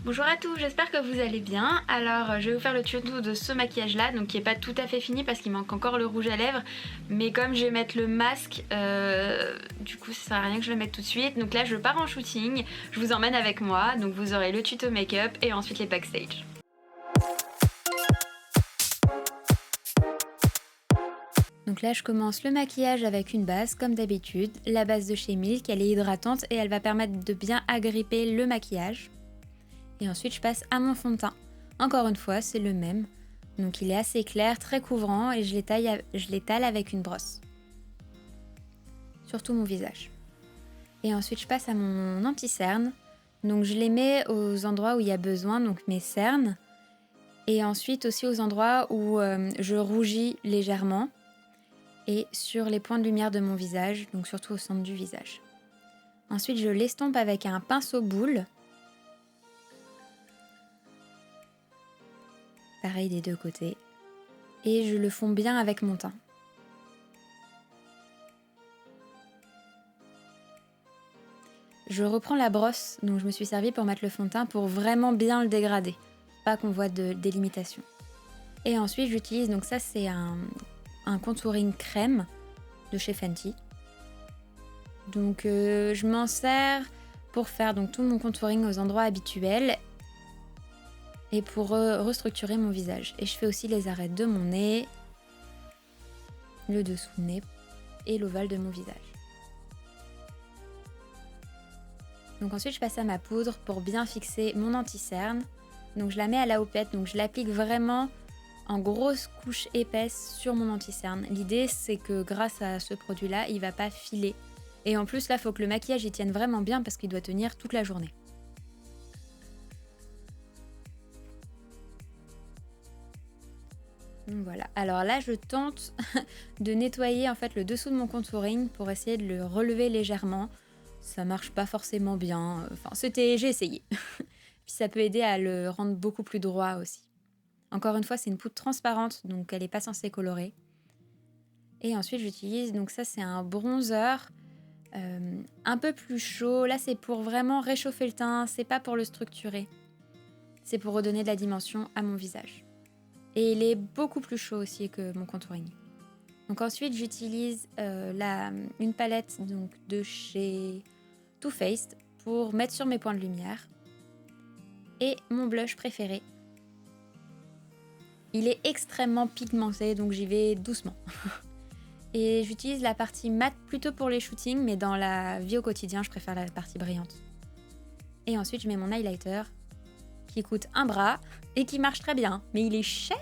Bonjour à tous, j'espère que vous allez bien. Alors je vais vous faire le tuto de ce maquillage là, donc qui est pas tout à fait fini parce qu'il manque encore le rouge à lèvres. Mais comme je vais mettre le masque, du coup ça sert à rien que je le mette tout de suite. Donc là je pars en shooting, je vous emmène avec moi, donc vous aurez le tuto make-up et ensuite les backstage. Donc là je commence le maquillage avec une base comme d'habitude, la base de chez Milk, elle est hydratante et elle va permettre de bien agripper le maquillage. Et ensuite je passe à mon fond de teint. Encore une fois c'est le même, donc il est assez clair, très couvrant et je l'étale avec une brosse. Sur tout mon visage. Et ensuite je passe à mon anti-cerne, donc je les mets aux endroits où il y a besoin, donc mes cernes. Et ensuite aussi aux endroits où je rougis légèrement. Et sur les points de lumière de mon visage, donc surtout au centre du visage. Ensuite je l'estompe avec un pinceau boule. Pareil des deux côtés. Et je le fonds bien avec mon teint. Je reprends la brosse dont je me suis servie pour mettre le fond de teint pour vraiment bien le dégrader. Pas qu'on voit de délimitation. Et ensuite j'utilise, donc ça c'est un contouring crème de chez Fenty. Donc je m'en sers pour faire donc tout mon contouring aux endroits habituels. Et pour restructurer mon visage. Et je fais aussi les arêtes de mon nez, le dessous du nez et l'ovale de mon visage. Donc ensuite je passe à ma poudre pour bien fixer mon anti-cerne. Donc je la mets à la houppette, donc je l'applique vraiment en grosse couche épaisse sur mon anti-cerne. L'idée c'est que grâce à ce produit là, il va pas filer. Et en plus là, il faut que le maquillage y tienne vraiment bien parce qu'il doit tenir toute la journée. Voilà, alors là je tente de nettoyer en fait le dessous de mon contouring pour essayer de le relever légèrement. Ça marche pas forcément bien, j'ai essayé. Puis ça peut aider à le rendre beaucoup plus droit aussi. Encore une fois c'est une poudre transparente donc elle n'est pas censée colorer. Et ensuite j'utilise, donc ça c'est un bronzer un peu plus chaud. Là c'est pour vraiment réchauffer le teint, c'est pas pour le structurer. C'est pour redonner de la dimension à mon visage. Et il est beaucoup plus chaud aussi que mon contouring. Donc ensuite j'utilise une palette donc, de chez Too Faced pour mettre sur mes points de lumière. Et mon blush préféré. Il est extrêmement pigmenté donc j'y vais doucement. Et j'utilise la partie mat plutôt pour les shootings, mais dans la vie au quotidien je préfère la partie brillante. Et ensuite je mets mon highlighter qui coûte un bras et qui marche très bien, mais il est cher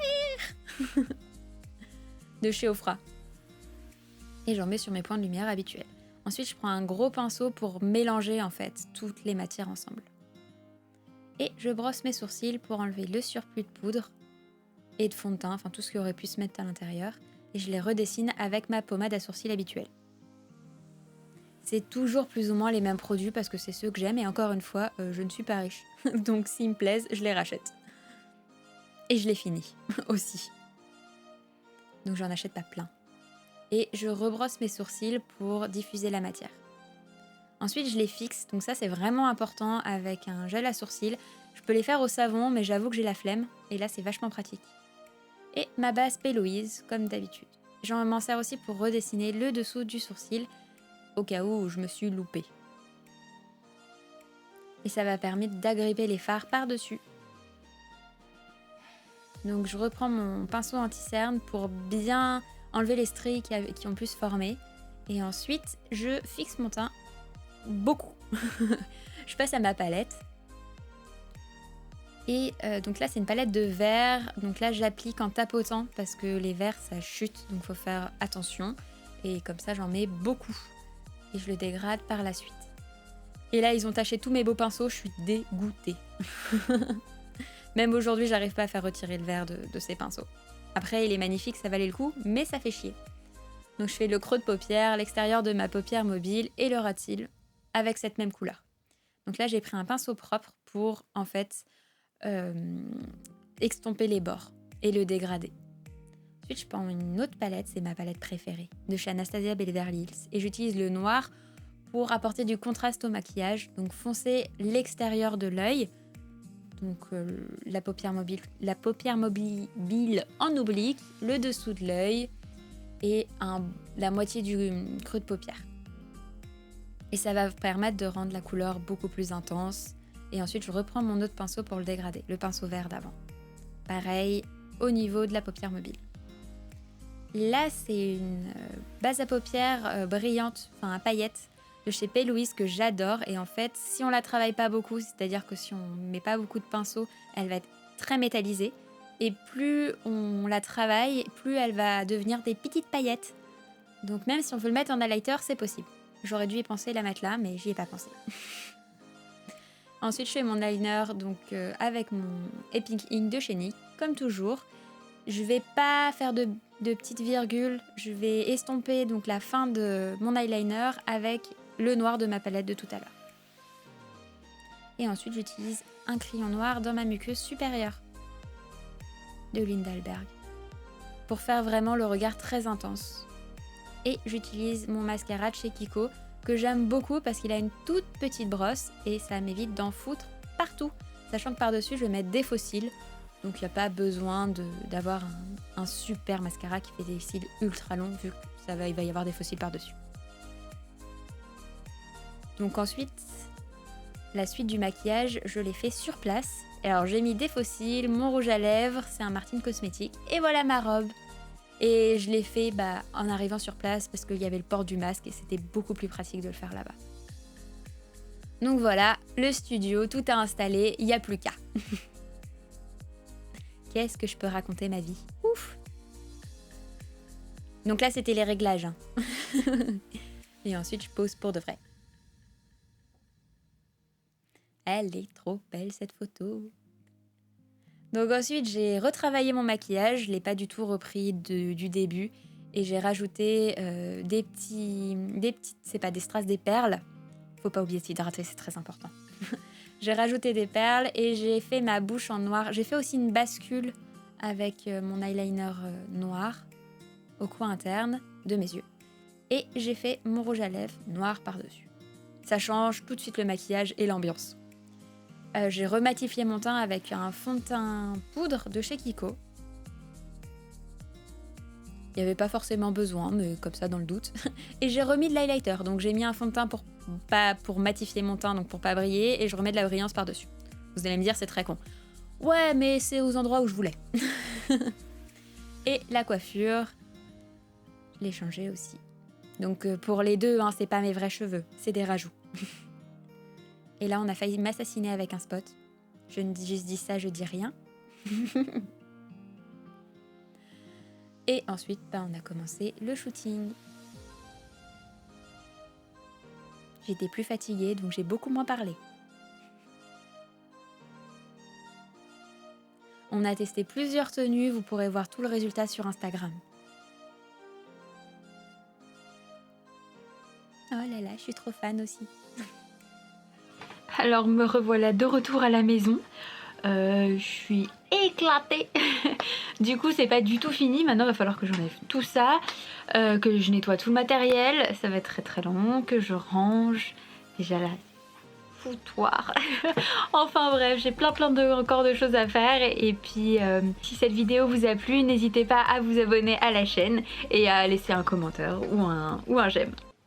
de chez Ofra. Et j'en mets sur mes points de lumière habituels. Ensuite, je prends un gros pinceau pour mélanger en fait toutes les matières ensemble. Et je brosse mes sourcils pour enlever le surplus de poudre et de fond de teint, enfin tout ce qui aurait pu se mettre à l'intérieur. Et je les redessine avec ma pommade à sourcils habituelle. C'est toujours plus ou moins les mêmes produits parce que c'est ceux que j'aime et encore une fois, je ne suis pas riche. Donc s'ils me plaisent, je les rachète. Et je les finis aussi. Donc j'en achète pas plein. Et je rebrosse mes sourcils pour diffuser la matière. Ensuite je les fixe, donc ça c'est vraiment important avec un gel à sourcils. Je peux les faire au savon mais j'avoue que j'ai la flemme et là c'est vachement pratique. Et ma base P. Louise comme d'habitude. J'en m'en sers aussi pour redessiner le dessous du sourcil au cas où je me suis loupée. Et ça va permettre d'agripper les fards par-dessus. Donc je reprends mon pinceau anti-cerne pour bien enlever les stries qui ont pu se former. Et ensuite, je fixe mon teint beaucoup. Je passe à ma palette. Et donc là, c'est une palette de verre. Donc là, j'applique en tapotant parce que les verres, ça chute. Donc il faut faire attention. Et comme ça, j'en mets beaucoup. Et je le dégrade par la suite. Et là, ils ont taché tous mes beaux pinceaux. Je suis dégoûtée. Même aujourd'hui, j'arrive pas à faire retirer le verre de ces pinceaux. Après, il est magnifique, ça valait le coup, mais ça fait chier. Donc je fais le creux de paupière, l'extérieur de ma paupière mobile et le ras de cils avec cette même couleur. Donc là, j'ai pris un pinceau propre pour, en fait, extomper les bords et le dégrader. Ensuite, je prends une autre palette, c'est ma palette préférée, de chez Anastasia Beverly Hills. Et j'utilise le noir pour apporter du contraste au maquillage. Donc foncer l'extérieur de l'œil, donc la paupière mobile en oblique, le dessous de l'œil et la moitié du creux de paupière. Et ça va permettre de rendre la couleur beaucoup plus intense. Et ensuite, je reprends mon autre pinceau pour le dégrader, le pinceau vert d'avant. Pareil, au niveau de la paupière mobile. Là, c'est une base à paupières brillante, enfin à paillettes, de chez P. Louise que j'adore. Et en fait, si on la travaille pas beaucoup, c'est-à-dire que si on met pas beaucoup de pinceau, elle va être très métallisée. Et plus on la travaille, plus elle va devenir des petites paillettes. Donc même si on veut le mettre en highlighter, c'est possible. J'aurais dû y penser, la mettre là, mais j'y ai pas pensé. Ensuite, je fais mon liner donc, avec mon Epic Ink de chez NYX, comme toujours. Je vais pas faire de petites virgules, je vais estomper donc la fin de mon eyeliner avec le noir de ma palette de tout à l'heure. Et ensuite, j'utilise un crayon noir dans ma muqueuse supérieure de Lindalberg pour faire vraiment le regard très intense. Et j'utilise mon mascara de chez Kiko que j'aime beaucoup parce qu'il a une toute petite brosse et ça m'évite d'en foutre partout. Sachant que par-dessus, je vais mettre des faux cils. Donc il n'y a pas besoin d'avoir un super mascara qui fait des cils ultra longs vu qu'il va y avoir des faux cils par-dessus. Donc ensuite, la suite du maquillage, je l'ai fait sur place. Alors j'ai mis des faux cils, mon rouge à lèvres, c'est un Martine Cosmétique. Et voilà ma robe. Et je l'ai fait en arrivant sur place parce qu'il y avait le port du masque et c'était beaucoup plus pratique de le faire là-bas. Donc voilà, le studio, tout est installé, il n'y a plus qu'à. Qu'est-ce que je peux raconter ma vie? Ouf! Donc là, c'était les réglages. Hein. Et ensuite, je pose pour de vrai. Elle est trop belle, cette photo. Donc ensuite, j'ai retravaillé mon maquillage. Je ne l'ai pas du tout repris du début. Et j'ai rajouté des petites, c'est pas des strass, des perles. Faut pas oublier de s'hydrater, c'est très important. J'ai rajouté des perles et j'ai fait ma bouche en noir. J'ai fait aussi une bascule avec mon eyeliner noir au coin interne de mes yeux. Et j'ai fait mon rouge à lèvres noir par-dessus. Ça change tout de suite le maquillage et l'ambiance. J'ai rematifié mon teint avec un fond de teint poudre de chez Kiko. Il n'y avait pas forcément besoin, mais comme ça dans le doute. Et j'ai remis de l'highlighter, donc j'ai mis un fond de teint pour matifier mon teint, donc pour pas briller, et je remets de la brillance par-dessus. Vous allez me dire, c'est très con. Ouais, mais c'est aux endroits où je voulais. Et la coiffure, je l'ai changée aussi. Donc pour les deux, hein, c'est pas mes vrais cheveux, c'est des rajouts. Et là, on a failli m'assassiner avec un spot. Je dis ça, je dis rien. Et ensuite, on a commencé le shooting. J'étais plus fatiguée, donc j'ai beaucoup moins parlé. On a testé plusieurs tenues, vous pourrez voir tout le résultat sur Instagram. Oh là là, je suis trop fan aussi. Alors me revoilà de retour à la maison. Je suis éclatée. Du coup c'est pas du tout fini. Maintenant il va falloir que j'enlève tout ça, que je nettoie tout le matériel. Ça va être très très long, que je range. Déjà là, foutoir. Enfin bref, j'ai encore de choses à faire. Et puis si cette vidéo vous a plu, n'hésitez pas à vous abonner à la chaîne et à laisser un commentaire ou un j'aime.